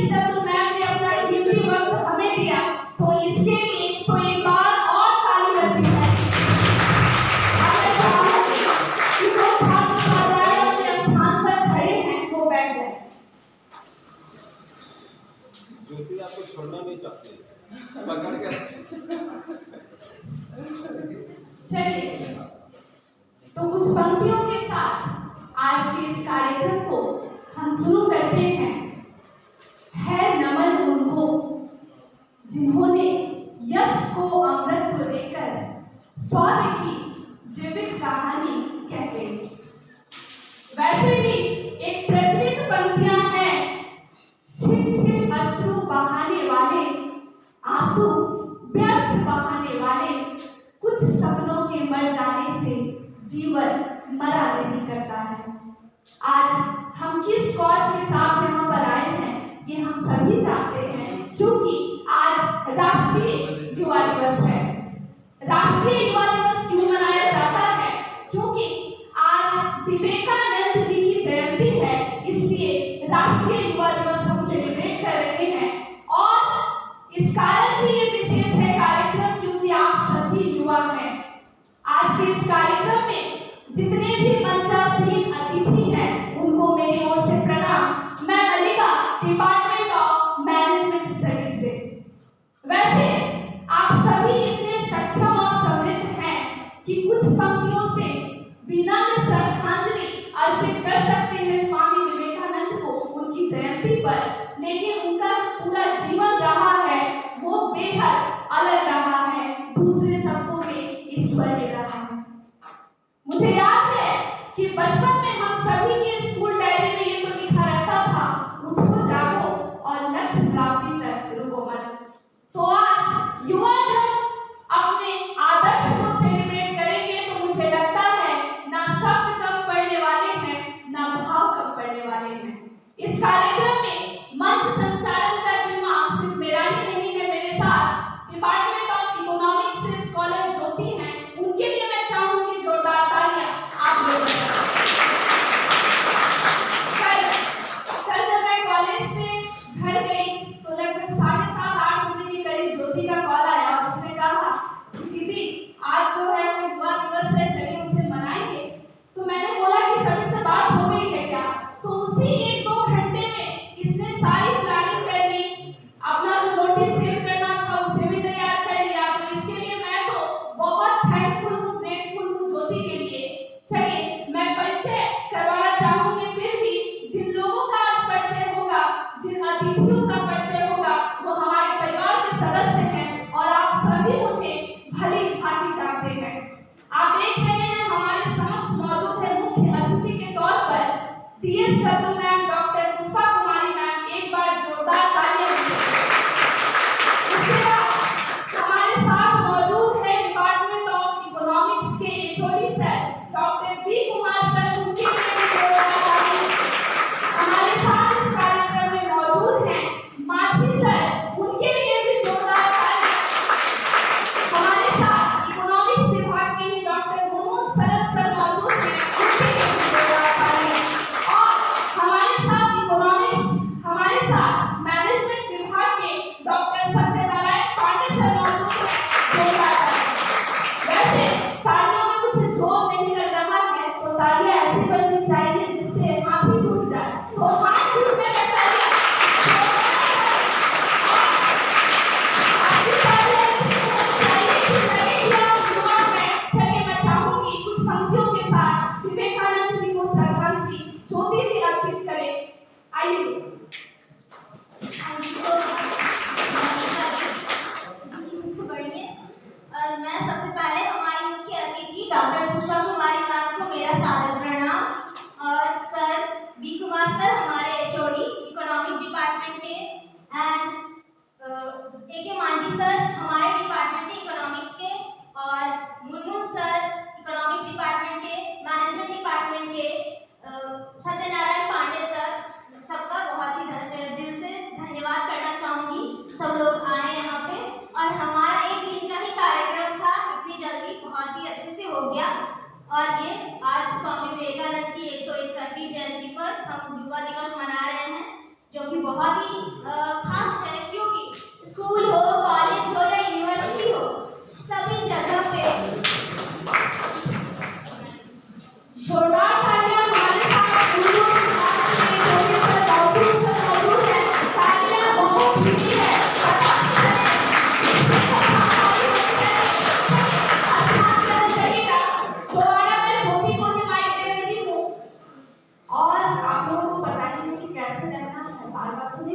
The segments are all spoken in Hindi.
डीएसडब्ल्यू मैम ने अपना कीमती वक्त हमें दिया, तो इसके लिए तो एक बार और ताली बजनी चाहिए। अब मैं चाहूंगी कि जो छात्र छात्राएं अपने स्थान पर खड़े हैं वो बैठ जाए। ज्योति आपको छोड़ना नहीं चाहती, पकड़ कर। चलिए, तो कुछ पंक्तियों के साथ आज के इस कार्यक्रम को हम शुरू करते हैं। है नमन उनको जिन्होंने यश को अमृत देकर सौर्य की जीवित कहानी कह गई। वैसे भी एक प्रचलित पंक्तियां हैं, छिप छिप अश्रु बहाने वाले, आंसू व्यर्थ बहाने वाले, कुछ सपनों के मर जाने से जीवन मरा नहीं करता है। आज हम किस कॉज के साथ यहाँ पर आए हैं ये हम सभी जानते हैं, क्योंकि आज राष्ट्रीय युवा दिवस है। राष्ट्रीय युवा दिवस क्यों मनाया जाता है? क्योंकि आज विवेकानंद जी की जयंती है, इसलिए राष्ट्रीय युवा दिवस हम सेलिब्रेट कर रहे हैं। और इस कारण भी ये विशेष है कार्यक्रम, क्योंकि आप सभी युवा हैं। आज के इस कार्यक्रम में जितने भी मंचासीन अतिथि हैं उनको मेरी ओर से प्रणाम। मैं मल्लिका, डिपार्टमेंट ऑफ मैनेजमेंट स्टडीज से। वैसे आप सभी इतने सक्षम और समृद्ध हैं कि कुछ पंक्तियों से बिना में श्रद्धांजलि अर्पित कर सकते हैं स्वामी विवेकानंद को उनकी जयंती पर, लेकिन उनका जो पूरा जीवन रहा है वो बेहद अलग रहा है, दूसरे शब्दों में ईश्वरीय रहा है। मुझे याद है कि बचपन में हम सभी के स्कूल डायरी में ये तो लिखा रहता था, उठो जागो और लक्ष्य प्राप्ति तक रुको मत। तो आज युवा जब अपने आदर्श को सेलिब्रेट करेंगे तो मुझे लगता है ना शब्द कम पड़ने वाले हैं, ना भाव कम पड़ने वाले हैं। इस कार्यक्रम में मंच संचालन का जिम्मा सिर्फ मेरा ही नहीं है, मेरे साथ डिपार्टमेंट ऑफ इकोनॉमिक्स से स्कॉलर ज्योति हैं, उनके लिए मैं चाहूंगी जोरदार तालियां आप लोगों को। कल जब मैं कॉलेज से घर गई तो लगभग 7:30-8 बजे के करीब ज्योति का कॉल आया और उसने कहा दीदी आज जो है वो युवा दिवस है, चलिए उसे मनाएंगे। तो मैंने बोला कि सभी से बात हो गई है क्या? तो उसी 1-2 घंटे में इसने सारी प्लानिंग कर ली, अपना जो नोटिस सेव करना था उसे भी तैयार कर लिया। तो इसके लिए मैं तो बहुत थैंकफुल हूँ, ग्रेटफुल हूँ ज्योति के लिए। चलिए मैं परिचय करवाना चाहूंगी, फिर भी जिन लोगों का आज परिचय होगा, जिन अतिथियों का परिचय होगा वो हमारे परिवार के सदस्य हैं और आप सभी उन्हें भली भांति जानते हैं। आप देख रहे हैं हमारे समक्ष मौजूद है मुख्य अतिथि के तौर पर डीएसडब्ल्यू मैम डॉक्टर पुष्पा कुमारी मैम, एक बार जोरदार तालियां दीजिए। इसके बाद हमारे साथ मौजूद है डिपार्टमेंट ऑफ इकोनॉमिक्स के HOD sir doctor B Kumar sir, उनके लिए भी जोरदार तालियां। हमारे साथ इस कार्यक्रम में मौजूद हैं माझी सर, उनके लिए भी जोरदार तालियां। हमारे साथ इकोनॉमिक्स विभाग के ही डॉक्टर मनोज शरद सर मौजूद हैं, उनके लिए भी जोरदार तालियां। और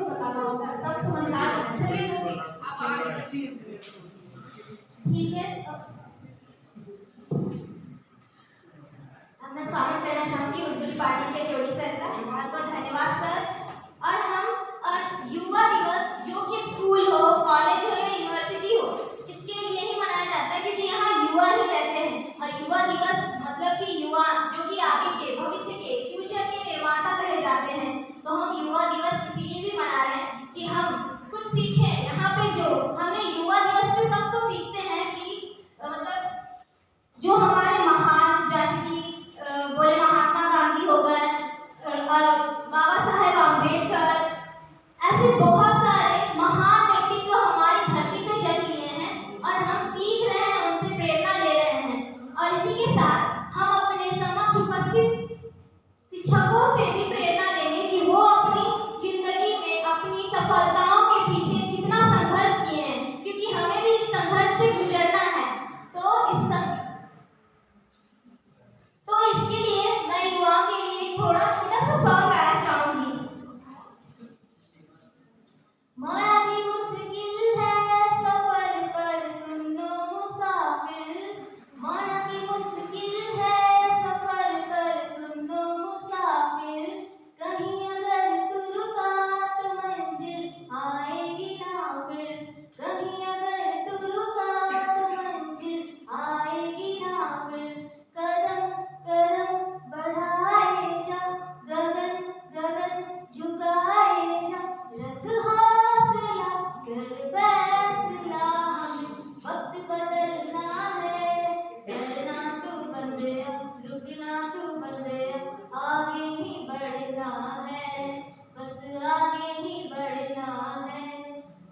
को बताना होगा, सब समझदार हैं। चलिए ज्योति आप आगे। ठीक है, अब मैं स्वागत करना चाहूंगी उर्दू डिपार्टमेंट के जोड़ी सर का। बहुत बहुत धन्यवाद सर। और हम आज युवा दिवस जो कि स्कूल हो, कॉलेज हो या यूनिवर्सिटी हो, इसके लिए ही मनाया जाता है क्योंकि यहाँ युवा ही रहते हैं। और युवा दिवस मतलब कि युवा जो कि आगे के भविष्य के फ्यूचर के निर्माता रह जाते हैं, तो हम युवा दिवस इसीलिए भी मना रहे हैं कि हम कुछ सीखें। यहाँ पे जो हमने युवा दिवस पे सब तो सीखते हैं कि मतलब जो हमारे महान, जैसे कि बोले महात्मा गांधी हो गए और बाबा साहेब अम्बेडकर, ऐसे बहुत सारे महान व्यक्तित्व हमारी धरती पे जन्म लिए हैं और हम सीख रहे हैं, उनसे प्रेरणा ले रहे हैं। और इसी के साथ हम अपने समक्ष उपस्थित शिक्षकों से भी प्रेरणा लेंगे कि वो अपनी जिंदगी में अपनी सफलताओं के पीछे कितना संघर्ष किए हैं, क्योंकि हमें भी इस संघर्ष से गुजरना है। तो इसके लिए मैं युवाओं के लिए थोड़ा छोटा सा सॉन्ग गाना चाहूंगी। मौला की मुश्किल है सफर पर सुनो मुसाफिर, मौला की मुश्किल है सफर पर सुनो मुसाफिर, कहीं अगर तू रुका तो मंजिल आएगी ना फिर, कहीं अगर तू रुका तो मंजिल आएगी ना फिर, कदम कदम बढ़ाए जा, गगन गगन झुकाए जा, रख हौसला कर फैसला, हमें वक्त बदलना है, डरना तू बंदेया, रुकना तू बंदेया, आगे ही बढ़ना है, बस आगे ही बढ़ना है,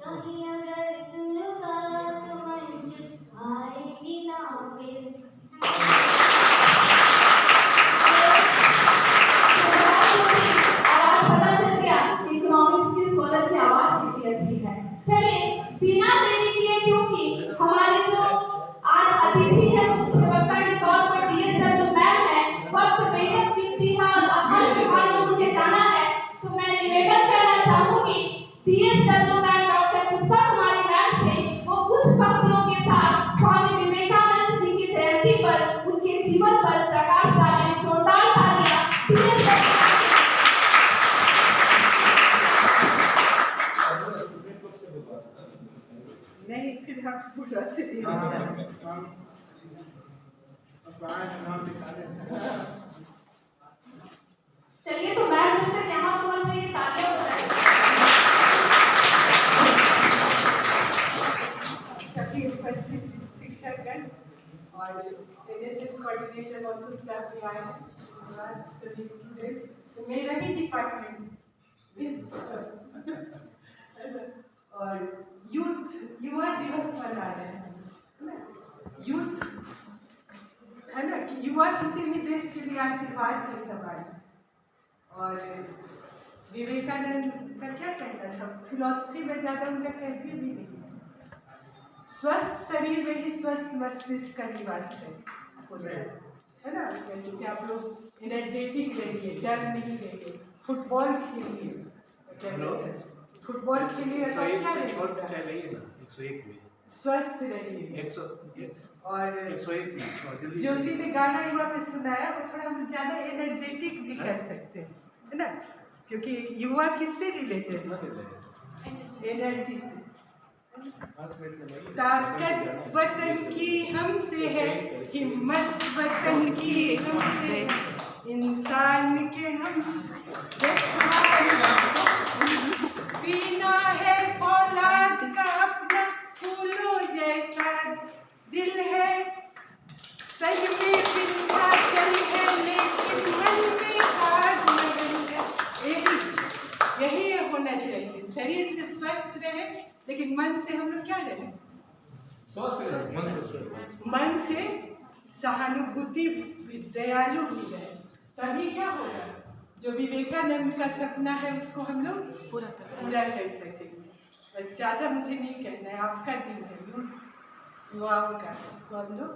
कहीं अगर तू रुका तो मंजिल आएगी ना फिर। आज पता चल गया कि इकोनॉमिक्स की स्कॉलर की आवाज कितनी अच्छी है। चलिए बिना देरी किए, क्योंकि हमारे जो आज अतिथि है मुख्य वक्ता के तौर पर DSW मैम है, वक्त बेहद कीमती है और हर विभाग में उनके जाना है, तो मैं निवेदन करना चाहूंगी DSW मैम डॉक्टर पुष्पा कुमारी मैम से वो कुछ पंक्तियों के साथ स्वामी विवेकानंद जी की जयंती पर उनके जीवन पर प्रकाश डालें। जोरदार तालियां DSW। नहीं, फिर आप बुलाते चलिए तो मैम जब तक यहाँ पहुँच रही है तालियां बजाएं। सभी उपस्थित शिक्षकगण और NSS कोऑर्डिनेटर मौसम साहब भी आए हैं, सभी स्टूडेंट, तो मेरा ही डिपार्टमेंट और युवा दिवस मना रहे हैं। यूथ है ना कि युवा किसी भी देश के लिए आशीर्वाद के समान है। और विवेकानंद का क्या कहना था, फिलॉसफी में ज्यादा उनका कहते भी नहीं, स्वस्थ शरीर में ही स्वस्थ मस्तिष्क का निवास है ना। कि आप लोग एनर्जेटिक रहिए, डर नहीं रहिए, फुटबॉल खेलिए, फुटबॉल खेलिए, स्वस्थ रहिए। और ज्योति ने गाना युवा में सुनाया, वो थोड़ा हम ज्यादा एनर्जेटिक भी कर सकते हैं, है ना, क्योंकि युवा किससे रिलेटेड है, एनर्जी से। ताकत वतन की हमसे है, हिम्मत वतन की हमसे, इंसान के हम सीना है फौलाद का अपना, फूलों जैसा दिल है, सज में जिंदा चल है, लेकिन मन में आज लगन है। यही होना चाहिए, शरीर से स्वस्थ रहे लेकिन मन से हम लोग क्या रहे, मन से सहानुभूति दयालु भी रहे, तभी क्या होगा, जो विवेकानंद का सपना है उसको हम लोग पूरा कर सकेंगे। बस ज़्यादा मुझे नहीं कहना है, आपका दिन है युवाओं का, इसको हम लोग